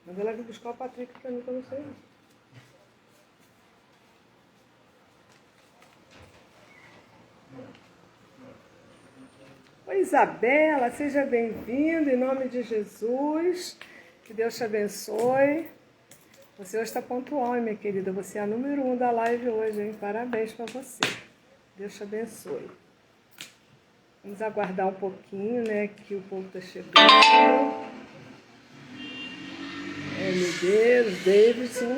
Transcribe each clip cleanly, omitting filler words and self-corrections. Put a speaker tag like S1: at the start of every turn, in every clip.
S1: Mas ela veio buscar o Patrick pra mim, que eu não sei. Oi, Isabela, seja bem-vinda em nome de Jesus. Que Deus te abençoe. Você hoje está pontual, minha querida. Você é a número 1 da live hoje, hein? Parabéns para você. Deus te abençoe. Vamos aguardar um pouquinho, né? Que o povo está chegando. Medeiros, Davidson.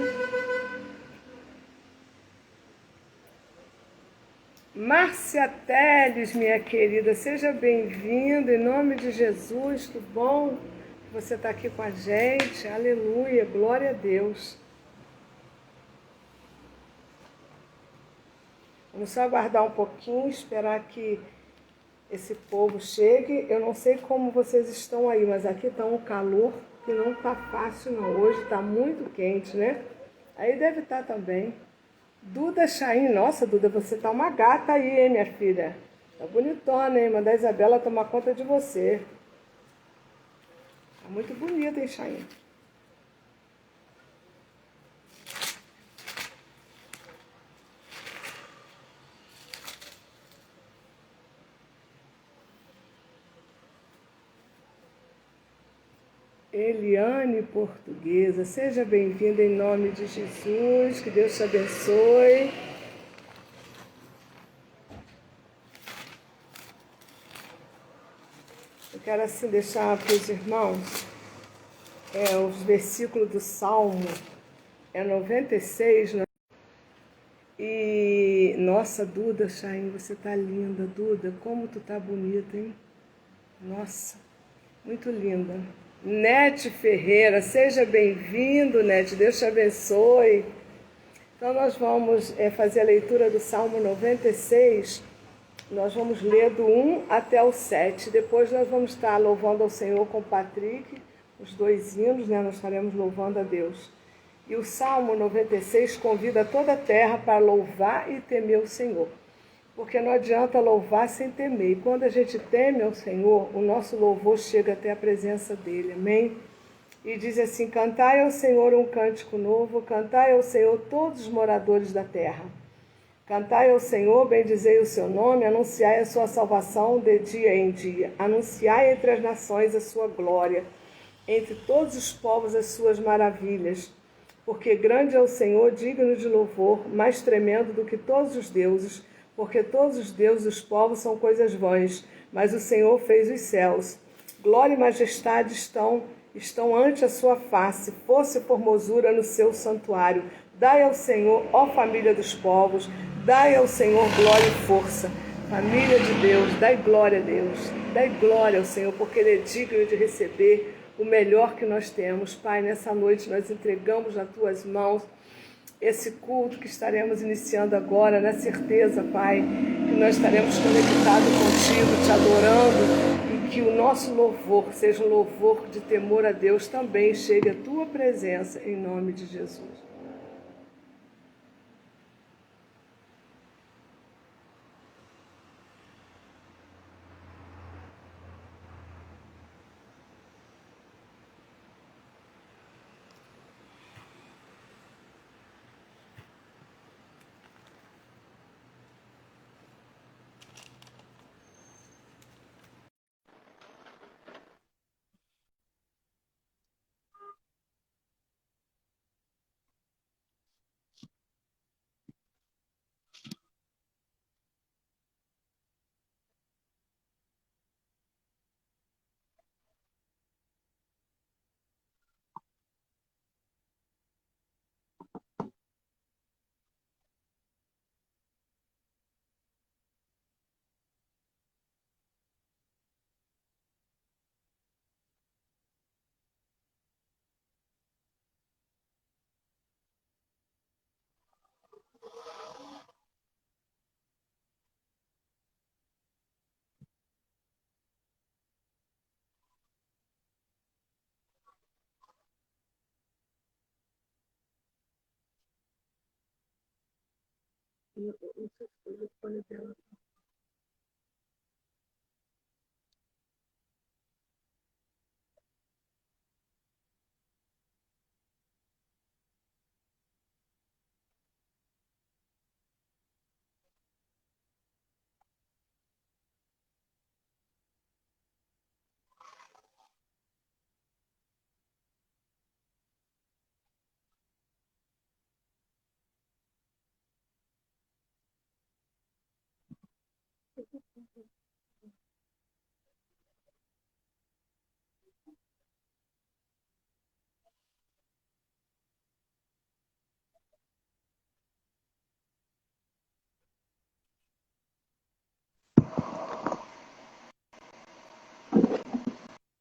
S1: Márcia Teles, minha querida, seja bem-vinda em nome de Jesus. Que bom que você está aqui com a gente. Aleluia, glória a Deus. Vamos só aguardar um pouquinho, esperar que esse povo chegue. Eu não sei como vocês estão aí, mas aqui está um calor que não está fácil não. Hoje está muito quente, né? Aí deve estar também. Duda Chain, nossa, Duda, você tá uma gata aí, hein, minha filha? Tá bonitona, hein? Mandar a Isabela tomar conta de você. Tá muito bonita, hein, Chain? Eliane Portuguesa, seja bem-vinda em nome de Jesus, que Deus te abençoe. Eu quero assim deixar para os irmãos os versículos do Salmo, 96, né? E, nossa, Duda, Chain, você tá linda, Duda, como tu tá bonita, hein? Nossa, muito linda. Nete Ferreira, seja bem-vindo, Nete, Deus te abençoe. Então nós vamos fazer a leitura do Salmo 96, nós vamos ler do 1 até o 7, depois nós vamos estar louvando ao Senhor com o Patrick, os dois hinos, né? Nós estaremos louvando a Deus. E o Salmo 96 convida toda a terra para louvar e temer o Senhor. Porque não adianta louvar sem temer. E quando a gente teme ao Senhor, o nosso louvor chega até a presença dele. Amém? E diz assim: cantai ao Senhor um cântico novo, cantai ao Senhor todos os moradores da terra. Cantai ao Senhor, bendizei o seu nome, anunciai a sua salvação de dia em dia. Anunciai entre as nações a sua glória, entre todos os povos as suas maravilhas. Porque grande é o Senhor, digno de louvor, mais tremendo do que todos os deuses. Porque todos os deuses dos povos são coisas vãs, mas o Senhor fez os céus. Glória e majestade estão ante a sua face, força e formosura no seu santuário. Dai ao Senhor, ó família dos povos, dai ao Senhor glória e força. Família de Deus, dai glória a Deus, dai glória ao Senhor, porque Ele é digno de receber o melhor que nós temos. Pai, nessa noite nós entregamos nas Tuas mãos esse culto que estaremos iniciando agora, na certeza, Pai, que nós estaremos conectados contigo, te adorando, e que o nosso louvor seja um louvor de temor a Deus, também chegue à Tua presença, em nome de Jesus. Não sei se foi o fone dela.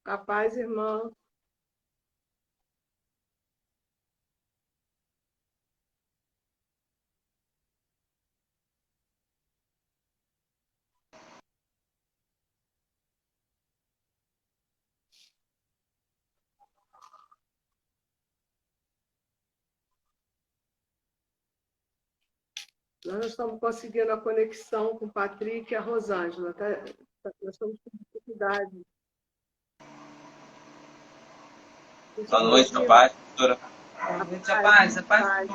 S1: A paz, irmã. Nós não estamos conseguindo a conexão com o Patrick e a Rosângela. Nós estamos com dificuldade.
S2: Boa noite, a paz, doutora.
S3: Boa noite, a paz. A paz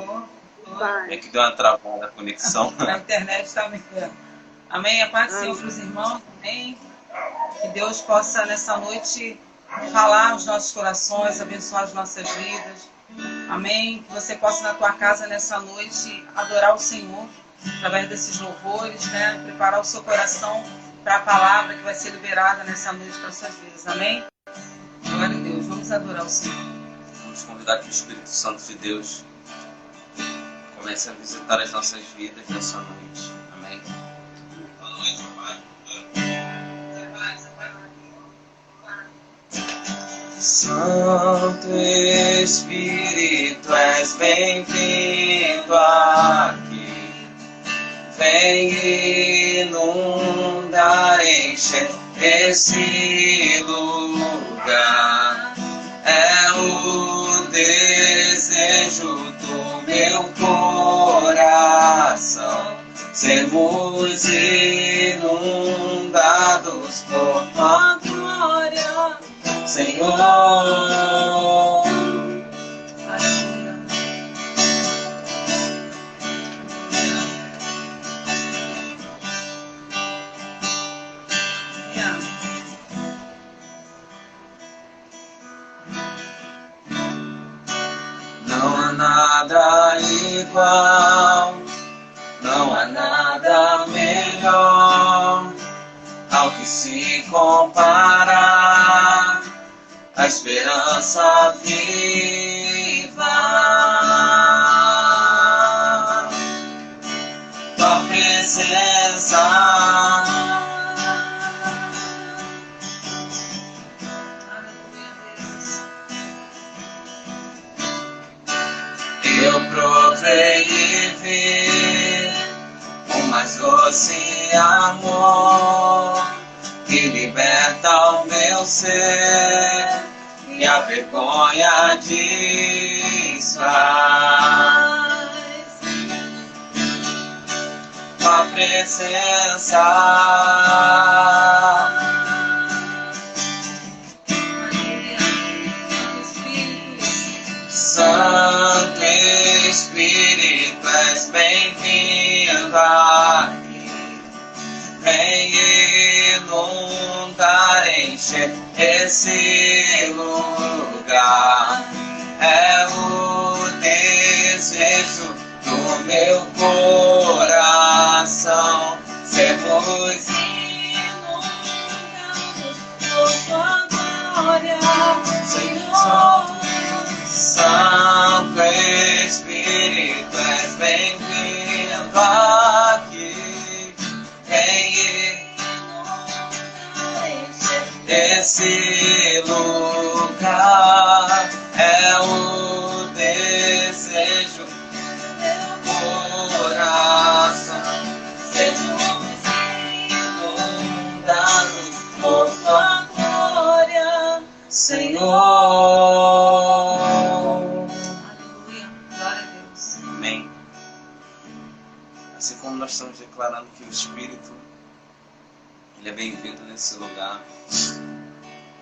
S2: É que deu uma travada a conexão.
S3: A internet está me vendo. Amém. A paz do Senhor para os irmãos. Amém. Que Deus possa, nessa noite, falar aos nossos corações, abençoar as nossas vidas. Amém. Que você possa, na tua casa, nessa noite, adorar o Senhor através desses louvores, né? Preparar o seu coração para a palavra que vai ser liberada nessa noite para as suas vidas. Amém. Glória a Deus. Vamos adorar o Senhor.
S2: Vamos convidar que o Espírito Santo de Deus comece a visitar as nossas vidas nessa noite. Amém. Boa noite, Pai. Santo Espírito, és bem-vindo aqui. Vem inundar, encher esse lugar. É o desejo do meu coração, sermos inundados por tua glória, Senhor. Não há nada igual, não há nada melhor ao que se comparar, a esperança viva, tua presença. Eu provei e vi o mais doce amor que liberta o meu ser e a vergonha desfaz. Tua presença, Santo Espírito, és bem-vindo aqui. Vem inundar, encher esse lugar. É o desejo do meu coração, sermos inundados por tua glória, Senhor. Santo Espírito, és bem-vindo aqui. Vem esse lugar. É o desejo do coração, sermos inundados por tua glória, Senhor. Assim como nós estamos declarando que o Espírito ele é bem-vindo nesse lugar,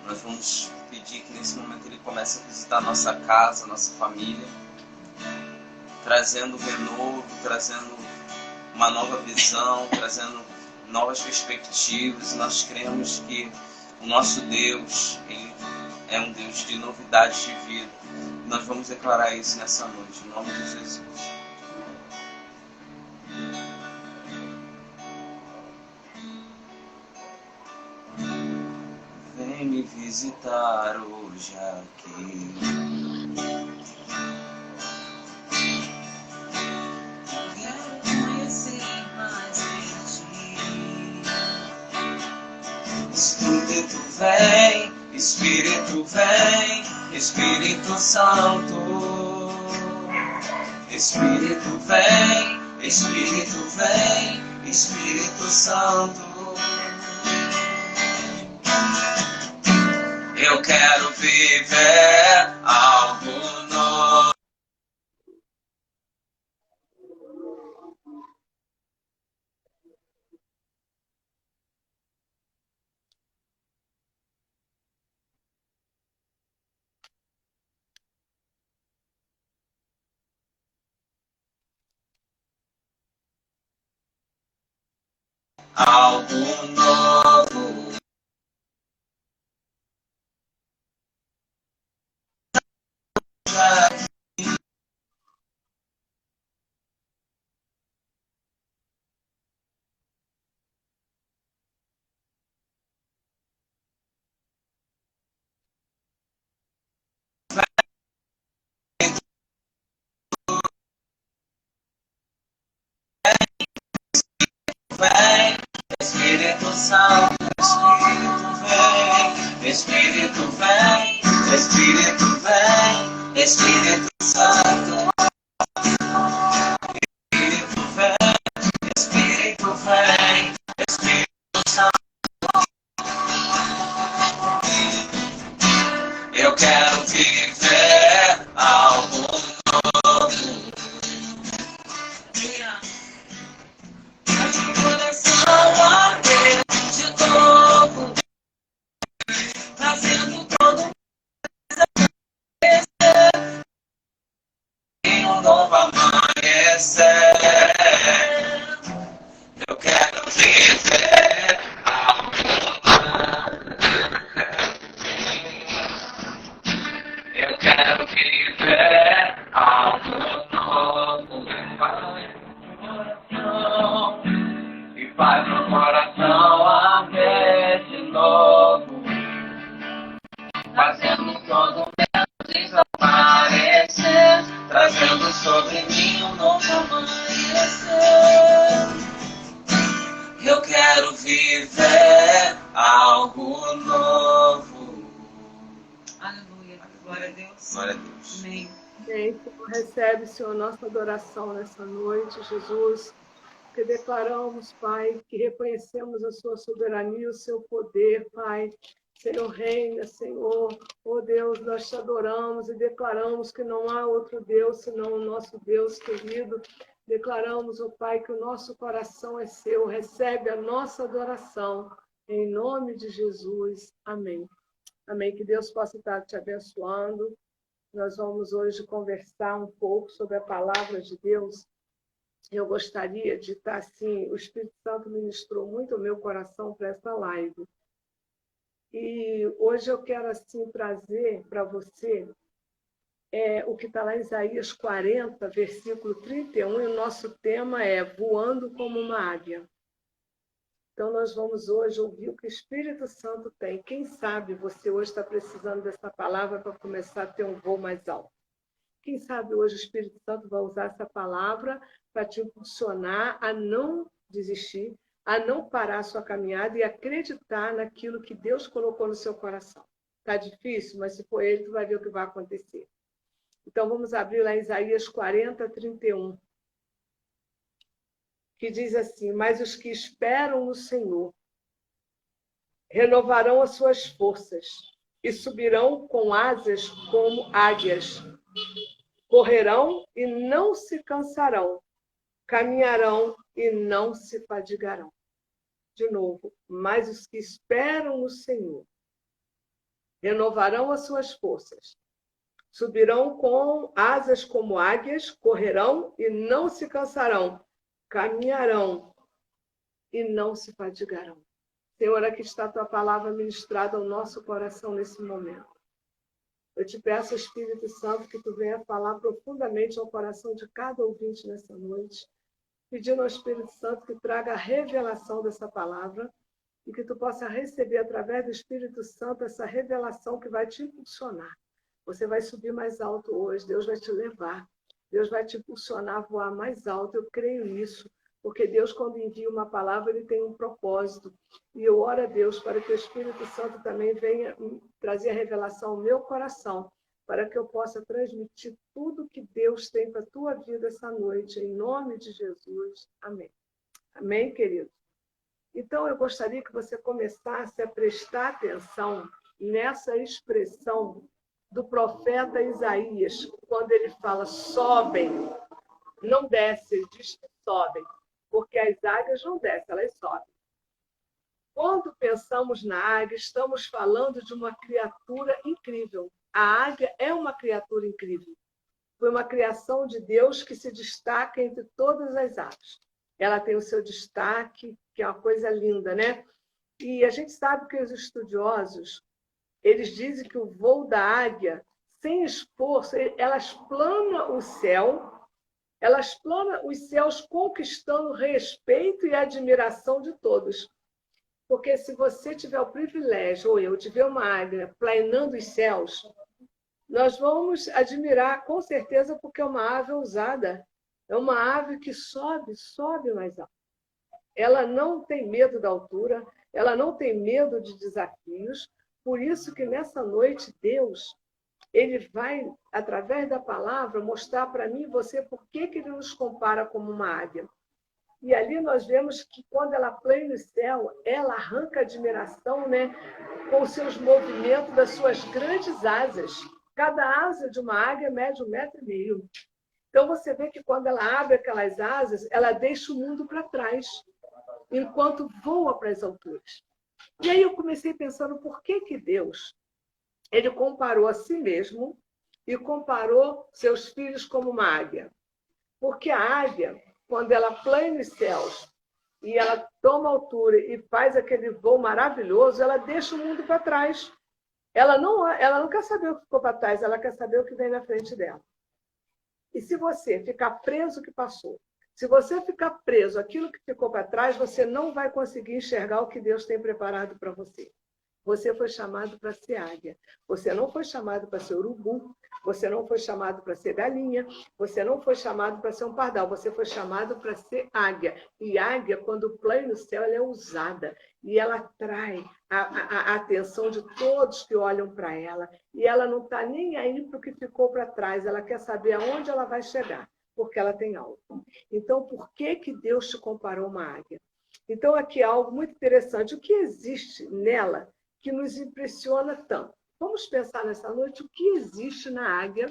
S2: nós vamos pedir que nesse momento ele comece a visitar nossa casa, nossa família, trazendo renovo, trazendo uma nova visão, trazendo novas perspectivas. Nós cremos que o nosso Deus ele é um Deus de novidades de vida. Nós vamos declarar isso nessa noite, em nome de Jesus. me visitar hoje aqui.
S3: Quero conhecer mais de ti.
S2: Espírito vem, Espírito vem, Espírito Santo. Espírito vem, Espírito vem, Espírito Santo. Eu quero viver algo novo. Algo novo. Vem, Espírito Santo, Espírito vem, Espírito vem, Espírito Santo. Espírito vem, Espírito vem, Espírito Santo. Eu quero viver algo novo.
S3: Coração arder de novo, trazendo todo
S2: Em um novo amanhecer, eu quero viver algo novo. Eu quero viver algo novo. E faz o coração arder de novo, fazendo todo medo desaparecer, trazendo sobre mim um novo amanhecer. Eu quero viver algo novo.
S3: Aleluia, glória a Deus.
S2: Glória a Deus.
S3: Amém.
S1: Amém. Recebe, Senhor, nossa adoração nessa noite, Jesus. Que declaramos, Pai, que reconhecemos a sua soberania, o seu poder, Pai. Senhor, reina, Senhor. Oh Deus, nós te adoramos e declaramos que não há outro Deus senão o nosso Deus querido. Declaramos, oh Pai, que o nosso coração é seu. Recebe a nossa adoração. Em nome de Jesus. Amém. Amém. Que Deus possa estar te abençoando. Nós vamos hoje conversar um pouco sobre a palavra de Deus. Eu gostaria de estar assim, o Espírito Santo ministrou muito o meu coração para essa live. E hoje eu quero assim trazer para você o que está lá em Isaías 40, versículo 31, e o nosso tema é Voando como uma águia. Então nós vamos hoje ouvir o que o Espírito Santo tem. Quem sabe você hoje está precisando dessa palavra para começar a ter um voo mais alto. Quem sabe hoje o Espírito Santo vai usar essa palavra para te impulsionar a não desistir, a não parar a sua caminhada e acreditar naquilo que Deus colocou no seu coração. Está difícil, mas se for Ele, tu vai ver o que vai acontecer. Então vamos abrir lá em Isaías 40, 31, que diz assim: mas os que esperam no Senhor renovarão as suas forças e subirão com asas como águias. Correrão e não se cansarão, caminharão e não se fadigarão. De novo, mas os que esperam no Senhor renovarão as suas forças, subirão com asas como águias, correrão e não se cansarão, caminharão e não se fadigarão. Senhor, aqui está a tua palavra ministrada ao nosso coração nesse momento. Eu te peço, Espírito Santo, que tu venha falar profundamente ao coração de cada ouvinte nessa noite, pedindo ao Espírito Santo que traga a revelação dessa palavra e que tu possa receber através do Espírito Santo essa revelação que vai te impulsionar. Você vai subir mais alto hoje, Deus vai te levar, Deus vai te impulsionar a voar mais alto, eu creio nisso, porque Deus, quando envia uma palavra, ele tem um propósito. E eu oro a Deus para que o Espírito Santo também venha trazer a revelação ao meu coração, para que eu possa transmitir tudo que Deus tem para a tua vida essa noite, em nome de Jesus. Amém. Amém, querido? Então, eu gostaria que você começasse a prestar atenção nessa expressão do profeta Isaías, quando ele fala sobem, não desce, ele diz que sobem, porque as águias não descem, elas sobem. Quando pensamos na águia, estamos falando de uma criatura incrível. A águia é uma criatura incrível. Foi uma criação de Deus que se destaca entre todas as aves. Ela tem o seu destaque, que é uma coisa linda, né? E a gente sabe que os estudiosos, eles dizem que o voo da águia, sem esforço, elas planam o céu, elas planam os céus conquistando respeito e admiração de todos. Porque se você tiver o privilégio, ou eu, de ver uma águia planando os céus, nós vamos admirar, com certeza, porque é uma ave ousada. É uma ave que sobe mais alto. Ela não tem medo da altura, ela não tem medo de desafios. Por isso que nessa noite, Deus, ele vai, através da palavra, mostrar para mim e você por que ele nos compara como uma águia. E ali nós vemos que quando ela plana no céu, ela arranca admiração, né, com os seus movimentos das suas grandes asas. Cada asa de uma águia mede 1,5 metros. Então você vê que quando ela abre aquelas asas, ela deixa o mundo para trás, enquanto voa para as alturas. E aí eu comecei pensando por que Deus ele comparou a si mesmo e comparou seus filhos como uma águia. Porque a águia, quando ela plana os céus e ela toma altura e faz aquele voo maravilhoso, ela deixa o mundo para trás. Ela não quer saber o que ficou para trás, ela quer saber o que vem na frente dela. E se você ficar preso o que passou, se você ficar preso aquilo que ficou para trás, você não vai conseguir enxergar o que Deus tem preparado para você. Você foi chamado para ser águia. Você não foi chamado para ser urubu. Você não foi chamado para ser galinha. Você não foi chamado para ser um pardal. Você foi chamado para ser águia. E águia, quando plana no céu, ela é ousada. E ela atrai a atenção de todos que olham para ela. E ela não está nem aí para o que ficou para trás. Ela quer saber aonde ela vai chegar, porque ela tem algo. Então, por que Deus te comparou a uma águia? Então, aqui é algo muito interessante. O que existe nela que nos impressiona tanto? Vamos pensar nessa noite o que existe na águia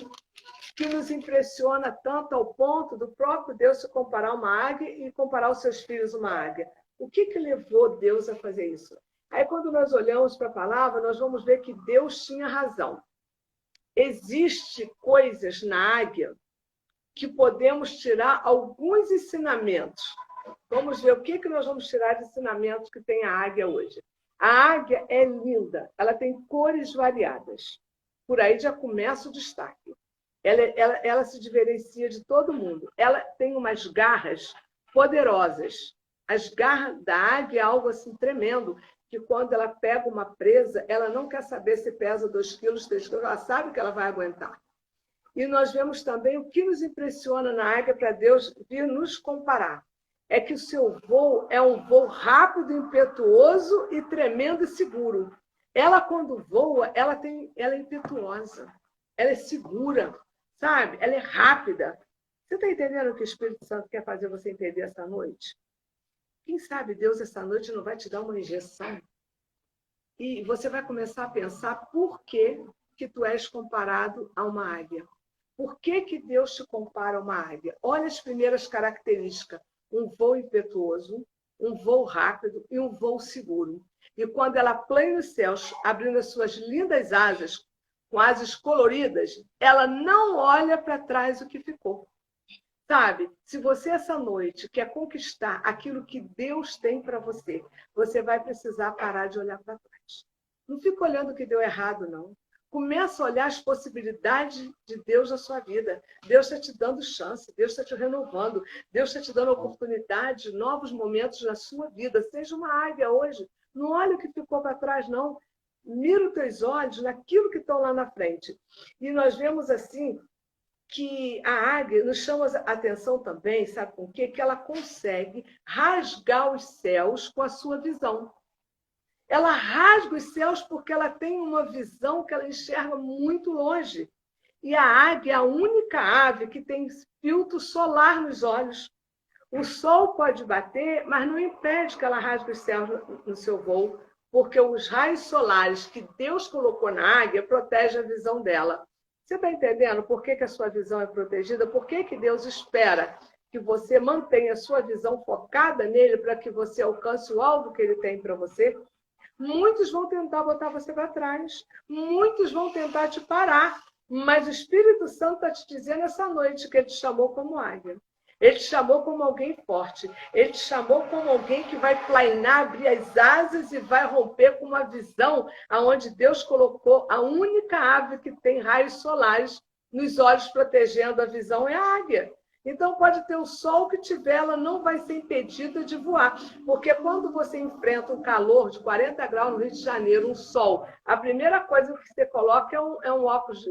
S1: que nos impressiona tanto ao ponto do próprio Deus se comparar a uma águia e comparar os seus filhos a uma águia. O que levou Deus a fazer isso? Aí, quando nós olhamos para a palavra, nós vamos ver que Deus tinha razão. Existem coisas na águia que podemos tirar alguns ensinamentos. Vamos ver o que nós vamos tirar de ensinamentos que tem a águia hoje. A águia é linda, ela tem cores variadas. Por aí já começa o destaque. Ela se diferencia de todo mundo. Ela tem umas garras poderosas. As garras da águia é algo assim tremendo, que quando ela pega uma presa, ela não quer saber se pesa 2 quilos, 3 quilos, ela sabe que ela vai aguentar. E nós vemos também o que nos impressiona na águia para Deus vir nos comparar. É que o seu voo é um voo rápido, impetuoso e tremendo e seguro. Ela, quando voa, ela é impetuosa, ela é segura, sabe? Ela é rápida. Você está entendendo o que o Espírito Santo quer fazer você entender essa noite? Quem sabe Deus, essa noite, não vai te dar uma injeção? E você vai começar a pensar por que tu és comparado a uma águia. Por que Deus te compara a uma águia? Olha as primeiras características. Um voo impetuoso, um voo rápido e um voo seguro. E quando ela plana nos céus, abrindo as suas lindas asas, com asas coloridas, ela não olha para trás o que ficou. Sabe, se você essa noite quer conquistar aquilo que Deus tem para você, você vai precisar parar de olhar para trás. Não fica olhando o que deu errado, não. Começa a olhar as possibilidades de Deus na sua vida. Deus está te dando chance, Deus está te renovando, Deus está te dando oportunidade, novos momentos na sua vida. Seja uma águia hoje. Não olha o que ficou para trás, não. Mira os teus olhos naquilo que estão lá na frente. E nós vemos assim que a águia nos chama a atenção também, sabe com o quê? Que ela consegue rasgar os céus com a sua visão. Ela rasga os céus porque ela tem uma visão que ela enxerga muito longe. E a águia é a única ave que tem filtro solar nos olhos. O sol pode bater, mas não impede que ela rasgue os céus no seu voo, porque os raios solares que Deus colocou na águia protegem a visão dela. Você está entendendo por que a sua visão é protegida? Por que Deus espera que você mantenha a sua visão focada nele para que você alcance o alvo que ele tem para você? Muitos vão tentar botar você para trás, muitos vão tentar te parar, mas o Espírito Santo está te dizendo essa noite que ele te chamou como águia. Ele te chamou como alguém forte. Ele te chamou como alguém que vai planar, abrir as asas e vai romper com uma visão aonde Deus colocou a única ave que tem raios solares nos olhos protegendo a visão é a águia. Então pode ter o sol que tiver, ela não vai ser impedida de voar. Porque quando você enfrenta um calor de 40 graus no Rio de Janeiro, um sol, a primeira coisa que você coloca é um óculos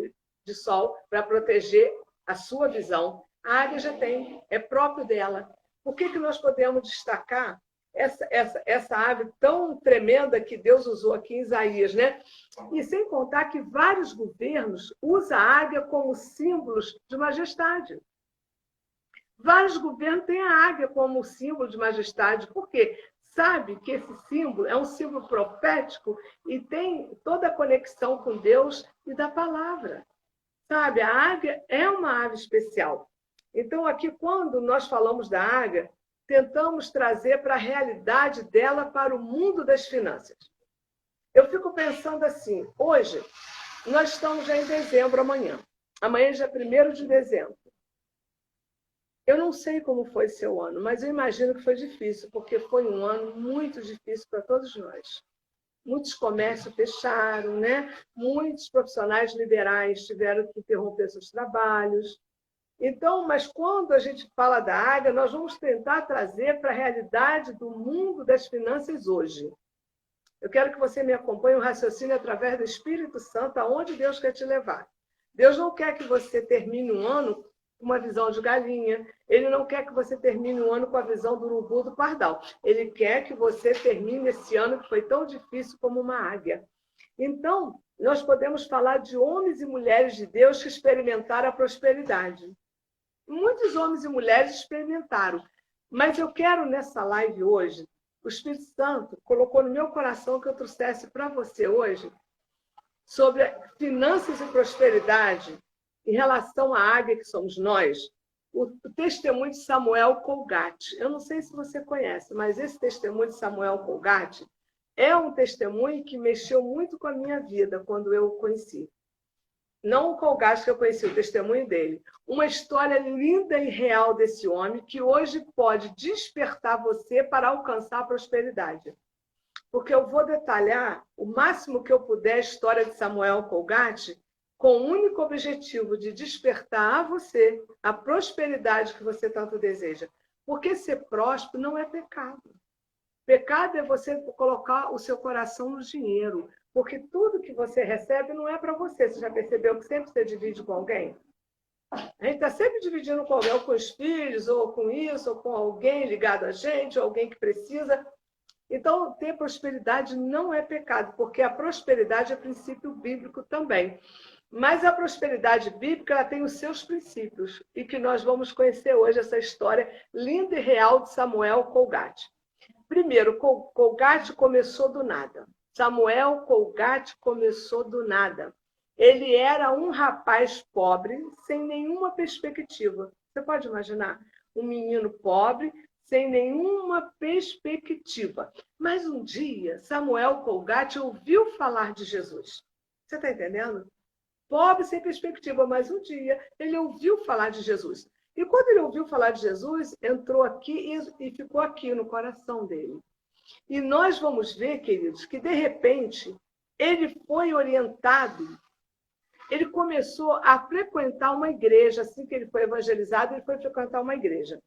S1: de sol para proteger a sua visão. A águia já tem, é próprio dela. Por que nós podemos destacar essa ave tão tremenda que Deus usou aqui em Isaías, né? E sem contar que vários governos usam a águia como símbolos de majestade. Vários governos têm a águia como símbolo de majestade. Por quê? Sabe que esse símbolo é um símbolo profético e tem toda a conexão com Deus e da palavra. Sabe, a águia é uma ave especial. Então, aqui, quando nós falamos da águia, tentamos trazer para a realidade dela para o mundo das finanças. Eu fico pensando assim, hoje, nós estamos já em dezembro amanhã. Amanhã já é 1º de dezembro. Eu não sei como foi seu ano, mas eu imagino que foi difícil, porque foi um ano muito difícil para todos nós. Muitos comércios fecharam, né? Muitos profissionais liberais tiveram que interromper seus trabalhos. Então, mas quando a gente fala da águia, nós vamos tentar trazer para a realidade do mundo das finanças hoje. Eu quero que você me acompanhe o raciocínio através do Espírito Santo, aonde Deus quer te levar. Deus não quer que você termine um ano com uma visão de galinha, ele não quer que você termine um ano com a visão do urubu do pardal. Ele quer que você termine esse ano que foi tão difícil como uma águia. Então, nós podemos falar de homens e mulheres de Deus que experimentaram a prosperidade. Muitos homens e mulheres experimentaram. Mas eu quero, nessa live hoje, o Espírito Santo colocou no meu coração que eu trouxesse para você hoje sobre finanças e prosperidade em relação à águia que somos nós, o testemunho de Samuel Colgate. Eu não sei se você conhece, mas esse testemunho de Samuel Colgate é um testemunho que mexeu muito com a minha vida quando eu o conheci. Não o Colgate que eu conheci, o testemunho dele. Uma história linda e real desse homem que hoje pode despertar você para alcançar a prosperidade. Porque eu vou detalhar o máximo que eu puder a história de Samuel Colgate com o único objetivo de despertar a você a prosperidade que você tanto deseja. Porque ser próspero não é pecado. Pecado é você colocar o seu coração no dinheiro. Porque tudo que você recebe não é para você. Você já percebeu que sempre você divide com alguém? A gente está sempre dividindo com alguém, ou com os filhos, ou com isso, ou com alguém ligado a gente, ou alguém que precisa. Então, ter prosperidade não é pecado, porque a prosperidade é princípio bíblico também. Mas a prosperidade bíblica ela tem os seus princípios, e que nós vamos conhecer hoje essa história linda e real de Samuel Colgate. Primeiro, Colgate começou do nada. Samuel Colgate começou do nada. Ele era um rapaz pobre, sem nenhuma perspectiva. Você pode imaginar? Um menino pobre, sem nenhuma perspectiva. Mas um dia, Samuel Colgate ouviu falar de Jesus. Você está entendendo? Pobre, sem perspectiva, mas um dia ele ouviu falar de Jesus. E quando ele ouviu falar de Jesus, entrou aqui e ficou aqui no coração dele. E nós vamos ver, queridos, que de repente ele foi orientado, ele começou a frequentar uma igreja, assim que ele foi evangelizado, ele foi frequentar uma igreja.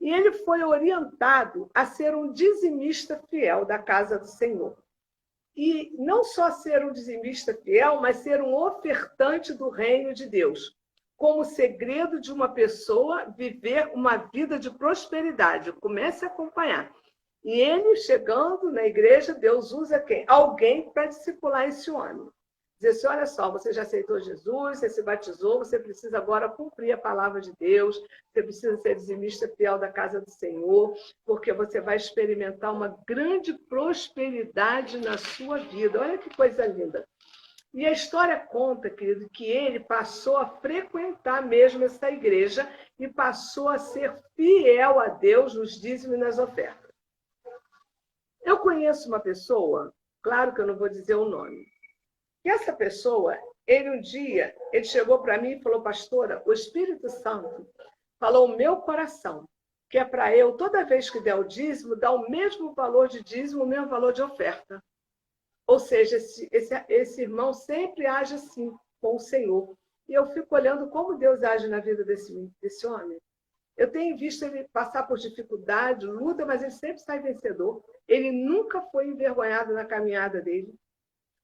S1: E ele foi orientado a ser um dizimista fiel da casa do Senhor. E não só ser um dizimista fiel, mas ser um ofertante do reino de Deus. Como segredo de uma pessoa viver uma vida de prosperidade. Comece a acompanhar. E ele, chegando na igreja, Deus usa quem? Alguém para discipular esse homem. Dizer assim, olha só, você já aceitou Jesus, você se batizou, você precisa agora cumprir a palavra de Deus, você precisa ser dizimista fiel da casa do Senhor, porque você vai experimentar uma grande prosperidade na sua vida. Olha que coisa linda. E a história conta, querido, que ele passou a frequentar mesmo essa igreja e passou a ser fiel a Deus nos dízimos e nas ofertas. Eu conheço uma pessoa, claro que eu não vou dizer o nome, e essa pessoa, ele chegou para mim e falou, pastora, o Espírito Santo falou o meu coração, que é para eu, toda vez que der o dízimo, dar o mesmo valor de dízimo, o mesmo valor de oferta. Ou seja, esse irmão sempre age assim com o Senhor. E eu fico olhando como Deus age na vida desse homem. Eu tenho visto ele passar por dificuldade, luta, mas ele sempre sai vencedor. Ele nunca foi envergonhado na caminhada dele,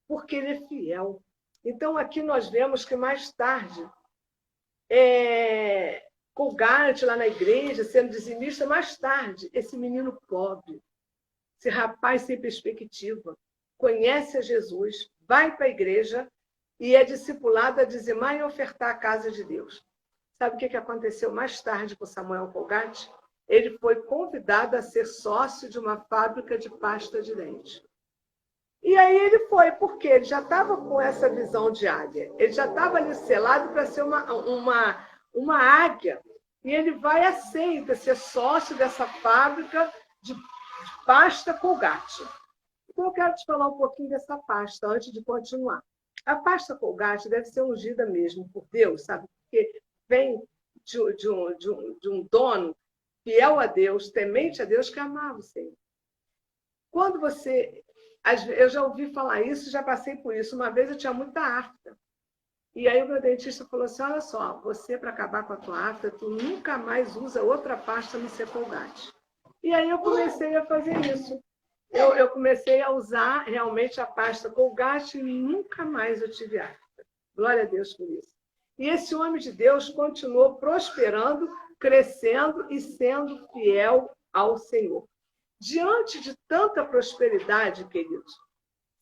S1: porque ele é fiel. Então, aqui nós vemos que mais tarde, Colgate lá na igreja, sendo dizimista, mais tarde, esse menino pobre, esse rapaz sem perspectiva, conhece a Jesus, vai para a igreja e é discipulado a dizimar e ofertar a casa de Deus. Sabe o que aconteceu mais tarde com Samuel Colgate? Ele foi convidado a ser sócio de uma fábrica de pasta de dente. E aí ele foi, porque ele já estava com essa visão de águia. Ele já estava ali selado para ser uma águia. E ele vai e aceita ser sócio dessa fábrica de pasta Colgate. Então, eu quero te falar um pouquinho dessa pasta, antes de continuar. A pasta Colgate deve ser ungida mesmo por Deus, sabe? Porque vem de um dono fiel a Deus, temente a Deus, que amava o Senhor. Quando você... Eu já ouvi falar isso, já passei por isso. Uma vez eu tinha muita afta. E aí o meu dentista falou assim, olha só, você, para acabar com a tua afta, tu nunca mais usa outra pasta no seu Colgate. E aí eu comecei a fazer isso. Eu comecei a usar realmente a pasta Colgate e nunca mais eu tive afta. Glória a Deus por isso. E esse homem de Deus continuou prosperando, crescendo e sendo fiel ao Senhor. Diante de tanta prosperidade, queridos,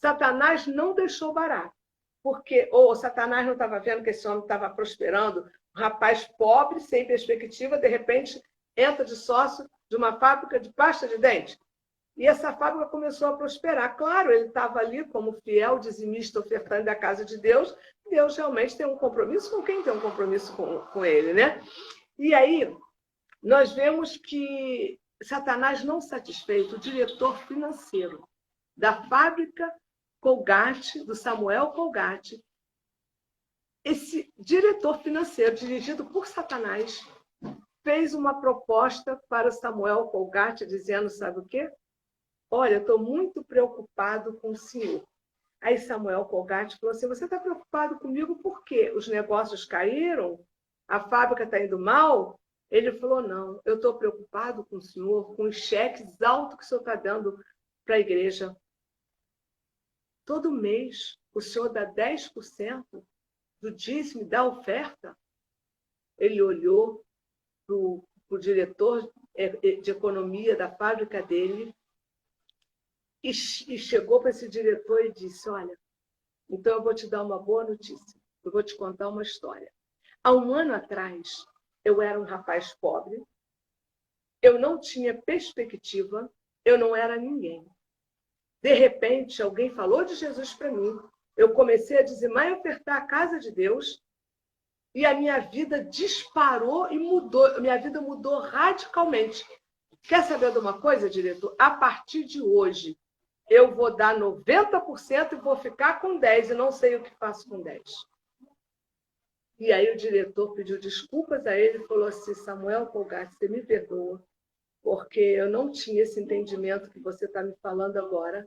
S1: Satanás não deixou barato. Porque Satanás não estava vendo que esse homem estava prosperando, um rapaz pobre, sem perspectiva, de repente entra de sócio de uma fábrica de pasta de dente. E essa fábrica começou a prosperar. Claro, ele estava ali como fiel dizimista ofertante da casa de Deus. Deus realmente tem um compromisso com quem tem um compromisso com ele, né? E aí, nós vemos que Satanás, não satisfeito, o diretor financeiro da fábrica Colgate, do Samuel Colgate, esse diretor financeiro, dirigido por Satanás, fez uma proposta para o Samuel Colgate, dizendo, sabe o quê? Olha, eu estou muito preocupado com o senhor. Aí Samuel Colgate falou assim, você está preocupado comigo por quê? Os negócios caíram? A fábrica está indo mal? Ele falou, não, eu estou preocupado com o senhor, com os cheques altos que o senhor está dando para a igreja. Todo mês o senhor dá 10% do dízimo da oferta? Ele olhou para o diretor de economia da fábrica dele e chegou para esse diretor e disse, olha, então eu vou te dar uma boa notícia, eu vou te contar uma história. Há um ano atrás, eu era um rapaz pobre, eu não tinha perspectiva, eu não era ninguém. De repente, alguém falou de Jesus para mim, eu comecei a dizimar e ofertar a casa de Deus, e a minha vida disparou e mudou, minha vida mudou radicalmente. Quer saber de uma coisa, diretor? A partir de hoje, eu vou dar 90% e vou ficar com 10%, e não sei o que faço com 10%. E aí o diretor pediu desculpas a ele e falou assim, Samuel Colgate, você me perdoa, porque eu não tinha esse entendimento que você está me falando agora,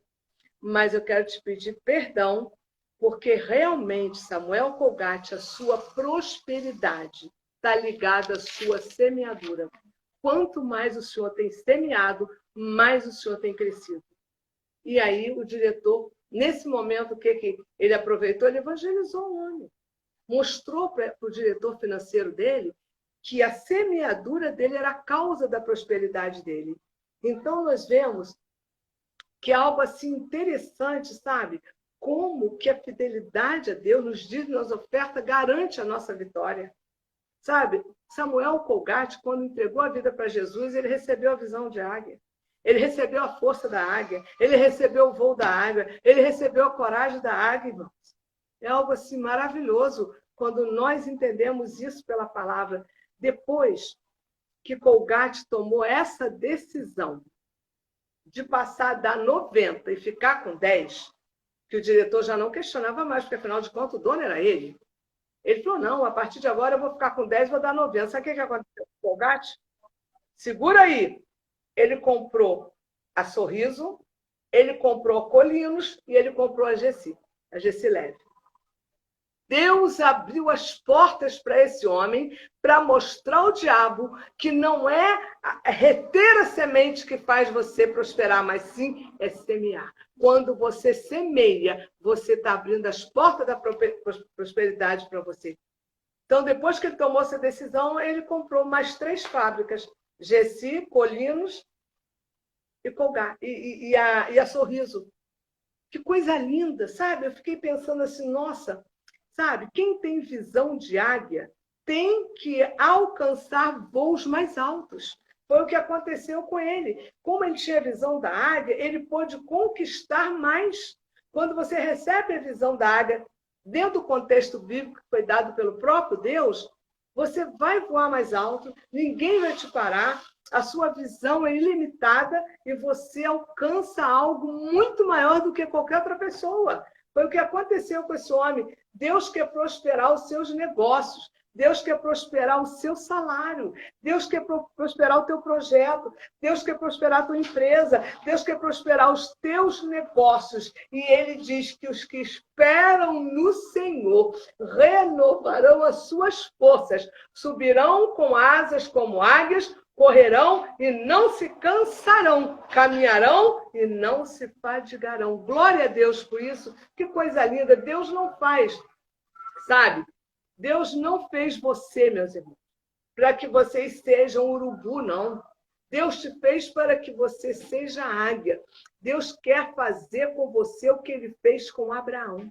S1: mas eu quero te pedir perdão, porque realmente, Samuel Colgate, a sua prosperidade está ligada à sua semeadura. Quanto mais o senhor tem semeado, mais o senhor tem crescido. E aí o diretor Nesse momento, o que ele aproveitou? Ele evangelizou o homem. Mostrou para o diretor financeiro dele que a semeadura dele era a causa da prosperidade dele. Então, nós vemos que é algo assim interessante, sabe? Como que a fidelidade a Deus nos dízimos, nas ofertas, garante a nossa vitória. Sabe? Samuel Colgate, quando entregou a vida para Jesus, ele recebeu a visão de águia. Ele recebeu a força da águia. Ele recebeu o voo da águia. Ele recebeu a coragem da águia, irmãos. É algo assim maravilhoso quando nós entendemos isso pela palavra. Depois que Colgate tomou essa decisão de passar da 90 e ficar com 10, que o diretor já não questionava mais, porque afinal de contas o dono era ele. Ele falou, não, a partir de agora eu vou ficar com 10 e vou dar 90. Sabe o que aconteceu com o Colgate? Segura aí. Ele comprou a Sorriso, ele comprou a Colinos e ele comprou a Gessi Leve. Deus abriu as portas para esse homem para mostrar ao diabo que não é reter a semente que faz você prosperar, mas sim é semear. Quando você semeia, você está abrindo as portas da prosperidade para você. Então, depois que ele tomou essa decisão, ele comprou mais 3 fábricas, Gessi, Colinos e Colgate, e a Sorriso. Que coisa linda, sabe? Eu fiquei pensando assim, nossa... Sabe, quem tem visão de águia tem que alcançar voos mais altos. Foi o que aconteceu com ele. Como ele tinha a visão da águia, ele pôde conquistar mais. Quando você recebe a visão da águia, dentro do contexto bíblico que foi dado pelo próprio Deus, você vai voar mais alto, ninguém vai te parar, a sua visão é ilimitada e você alcança algo muito maior do que qualquer outra pessoa. Foi o que aconteceu com esse homem. Deus quer prosperar os seus negócios. Deus quer prosperar o seu salário. Deus quer prosperar o teu projeto. Deus quer prosperar a tua empresa. Deus quer prosperar os teus negócios. E ele diz que os que esperam no Senhor renovarão as suas forças. Subirão com asas como águias, correrão e não se cansarão, caminharão e não se fadigarão. Glória a Deus por isso. Que coisa linda. Deus não faz, sabe? Deus não fez você, meus irmãos, para que vocês sejam urubu, não. Deus te fez para que você seja águia. Deus quer fazer com você o que ele fez com Abraão.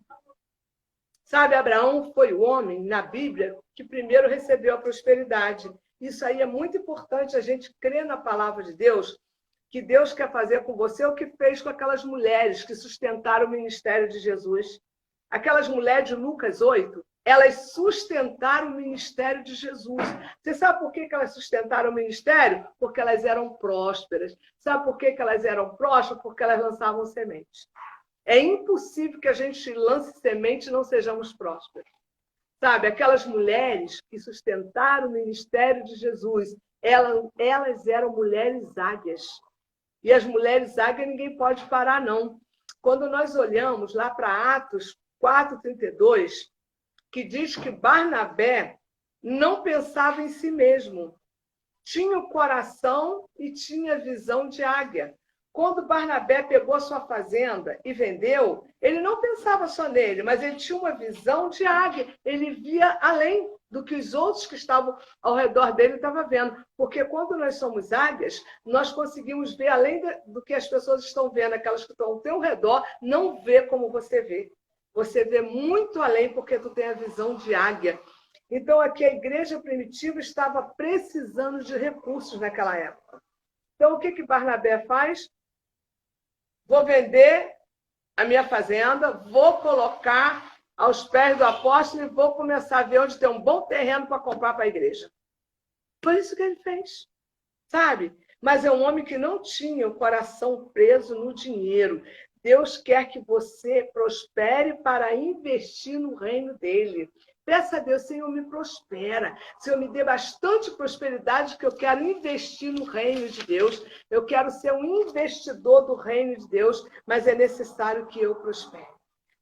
S1: Sabe, Abraão foi o homem, na Bíblia, que primeiro recebeu a prosperidade. Isso aí é muito importante, a gente crer na palavra de Deus, que Deus quer fazer com você o que fez com aquelas mulheres que sustentaram o ministério de Jesus. Aquelas mulheres de Lucas 8, elas sustentaram o ministério de Jesus. Você sabe por que elas sustentaram o ministério? Porque elas eram prósperas. Sabe por que elas eram prósperas? Porque elas lançavam sementes. É impossível que a gente lance semente e não sejamos prósperos. Sabe, aquelas mulheres que sustentaram o ministério de Jesus, elas eram mulheres águias. E as mulheres águias ninguém pode parar, não. Quando nós olhamos lá para Atos 4:32, que diz que Barnabé não pensava em si mesmo. Tinha o coração e tinha visão de águia. Quando Barnabé pegou a sua fazenda e vendeu, ele não pensava só nele, mas ele tinha uma visão de águia. Ele via além do que os outros que estavam ao redor dele estavam vendo. Porque quando nós somos águias, nós conseguimos ver além do que as pessoas estão vendo. Aquelas que estão ao teu redor não vê como você vê. Você vê muito além porque tu tem a visão de águia. Então, aqui a igreja primitiva estava precisando de recursos naquela época. Então, o que Barnabé faz? Vou vender a minha fazenda, vou colocar aos pés do apóstolo e vou começar a ver onde tem um bom terreno para comprar para a igreja. Foi isso que ele fez, sabe? Mas é um homem que não tinha o coração preso no dinheiro. Deus quer que você prospere para investir no reino dele. Peça a Deus, Senhor, me prospera. Senhor, me dê bastante prosperidade que eu quero investir no reino de Deus. Eu quero ser um investidor do reino de Deus, mas é necessário que eu prospere.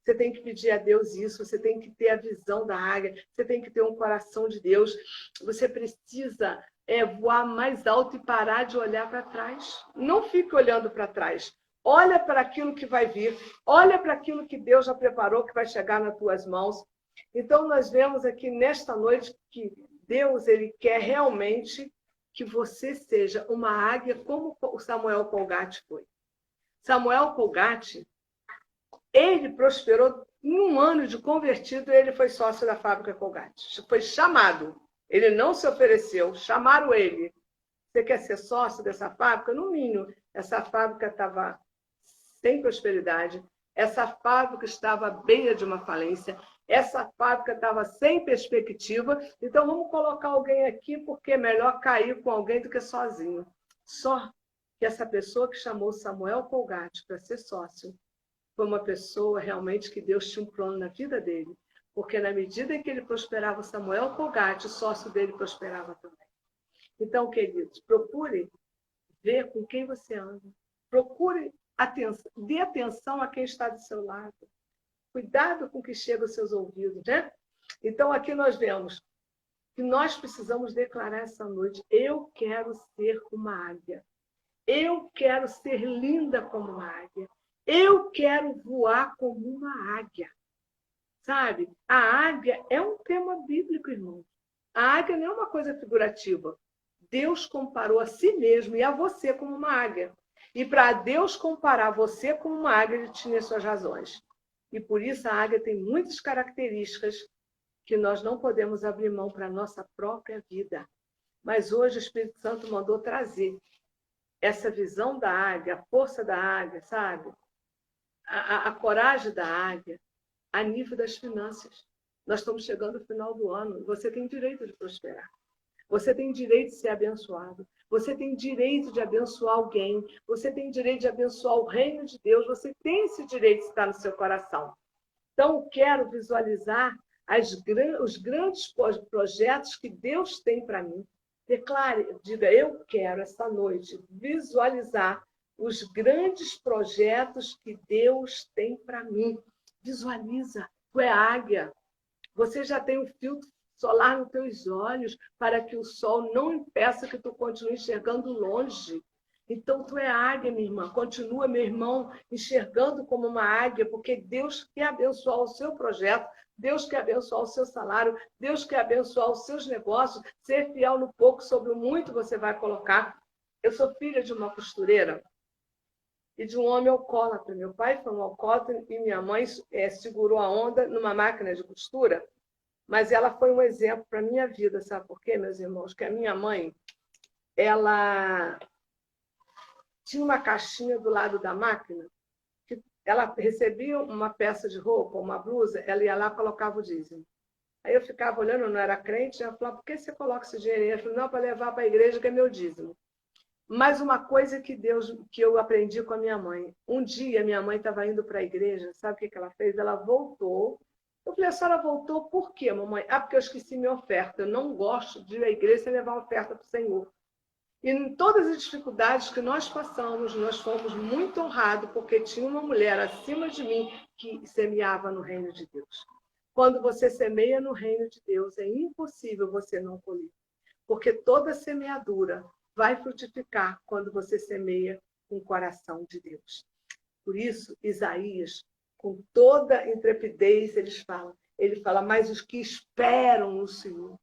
S1: Você tem que pedir a Deus isso, você tem que ter a visão da águia, você tem que ter um coração de Deus. Você precisa voar mais alto e parar de olhar para trás. Não fique olhando para trás. olha para aquilo que vai vir, olha para aquilo que Deus já preparou, que vai chegar nas tuas mãos. Então, nós vemos aqui nesta noite que Deus, ele quer realmente que você seja uma águia como o Samuel Colgate foi. Samuel Colgate, ele prosperou em 1 ano de convertido, ele foi sócio da fábrica Colgate. Foi chamado. Ele não se ofereceu, chamaram ele. Você quer ser sócio dessa fábrica? No mínimo, essa fábrica estava sem prosperidade, essa fábrica estava à beira de uma falência, essa fábrica estava sem perspectiva, então vamos colocar alguém aqui, porque é melhor cair com alguém do que sozinho. Só que essa pessoa que chamou Samuel Colgate para ser sócio foi uma pessoa realmente que Deus tinha um plano na vida dele, porque na medida em que ele prosperava, Samuel Colgate, o sócio dele prosperava também. Então, queridos, procure ver com quem você anda. Procure atenção, dê atenção a quem está do seu lado. Cuidado com o que chega aos seus ouvidos, né? Então, aqui nós vemos que nós precisamos declarar essa noite: eu quero ser uma águia. Eu quero ser linda como uma águia. Eu quero voar como uma águia. Sabe? A águia é um tema bíblico, irmão. A águia não é uma coisa figurativa. Deus comparou a si mesmo e a você como uma águia. E para Deus comparar você como uma águia, ele tinha suas razões. E por isso a águia tem muitas características que nós não podemos abrir mão para a nossa própria vida. Mas hoje o Espírito Santo mandou trazer essa visão da águia, a força da águia, sabe? A coragem da águia a nível das finanças. Nós estamos chegando ao final do ano e você tem direito de prosperar. Você tem direito de ser abençoado. Você tem direito de abençoar alguém. Você tem direito de abençoar o reino de Deus. Você tem esse direito de estar no seu coração. Então, eu quero visualizar os grandes projetos que Deus tem para mim. Declare, diga, eu quero essa noite visualizar os grandes projetos que Deus tem para mim. Visualiza. Tu é águia. Você já tem um filtro solar nos teus olhos para que o sol não impeça que tu continue enxergando longe. Então, tu é águia, minha irmã. Continua, meu irmão, enxergando como uma águia, porque Deus quer abençoar o seu projeto, Deus quer abençoar o seu salário, Deus quer abençoar os seus negócios. Ser fiel no pouco, sobre o muito você vai colocar. Eu sou filha de uma costureira e de um homem alcoólatra. Meu pai foi um alcoólatra e minha mãe segurou a onda numa máquina de costura. Mas ela foi um exemplo para a minha vida, sabe por quê, meus irmãos? Que a minha mãe, ela tinha uma caixinha do lado da máquina, que ela recebia uma peça de roupa, uma blusa, ela ia lá e colocava o dízimo. Aí eu ficava olhando, eu não era crente, ela falava, por que você coloca esse dinheiro aí? Eu falei, não, para levar para a igreja, que é meu dízimo. Mas uma coisa que eu aprendi com a minha mãe. Um dia, minha mãe estava indo para a igreja, sabe o que ela fez? Ela voltou. Eu falei, a senhora voltou por quê, mamãe? Ah, porque eu esqueci minha oferta. Eu não gosto de ir à igreja sem levar oferta para o Senhor. E em todas as dificuldades que nós passamos, nós fomos muito honrados, porque tinha uma mulher acima de mim que semeava no reino de Deus. Quando você semeia no reino de Deus, é impossível você não colher. Porque toda semeadura vai frutificar quando você semeia com o coração de Deus. Por isso, Isaías, com toda intrepidez, ele fala, mas os que esperam no Senhor.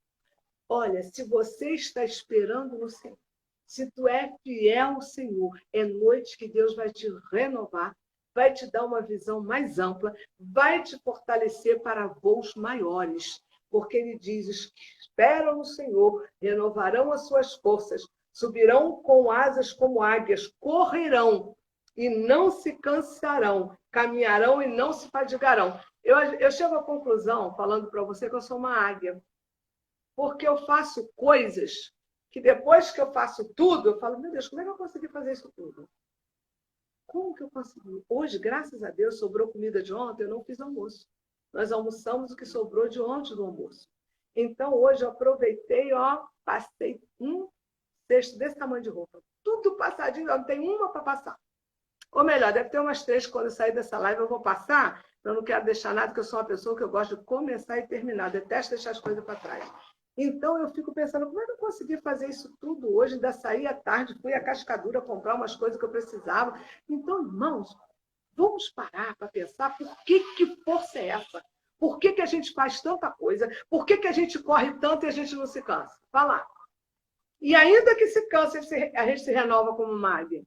S1: Olha, se você está esperando no Senhor, se tu é fiel ao Senhor, é noite que Deus vai te renovar, vai te dar uma visão mais ampla, vai te fortalecer para voos maiores, porque ele diz, os que esperam no Senhor renovarão as suas forças, subirão com asas como águias, correrão e não se cansarão, caminharão e não se fadigarão. Eu chego à conclusão, falando para você, que eu sou uma águia. Porque eu faço coisas que depois que eu faço tudo, eu falo, meu Deus, como é que eu consegui fazer isso tudo? Como que eu consegui? Hoje, graças a Deus, sobrou comida de ontem, eu não fiz almoço. Nós almoçamos o que sobrou de ontem do almoço. Então, hoje eu aproveitei, passei um cesto desse tamanho de roupa. Tudo passadinho, não tem uma para passar. Ou melhor, deve ter umas 3 quando eu sair dessa live eu vou passar. Eu não quero deixar nada, porque eu sou uma pessoa que eu gosto de começar e terminar. Detesto deixar as coisas para trás. Então, eu fico pensando, como é que eu consegui fazer isso tudo hoje? Ainda saí à tarde, fui à Cascadura comprar umas coisas que eu precisava. Então, irmãos, vamos parar para pensar por que força é essa? Por que a gente faz tanta coisa? Por que a gente corre tanto e a gente não se cansa? Vai lá. E ainda que se canse, a gente se renova como uma águia.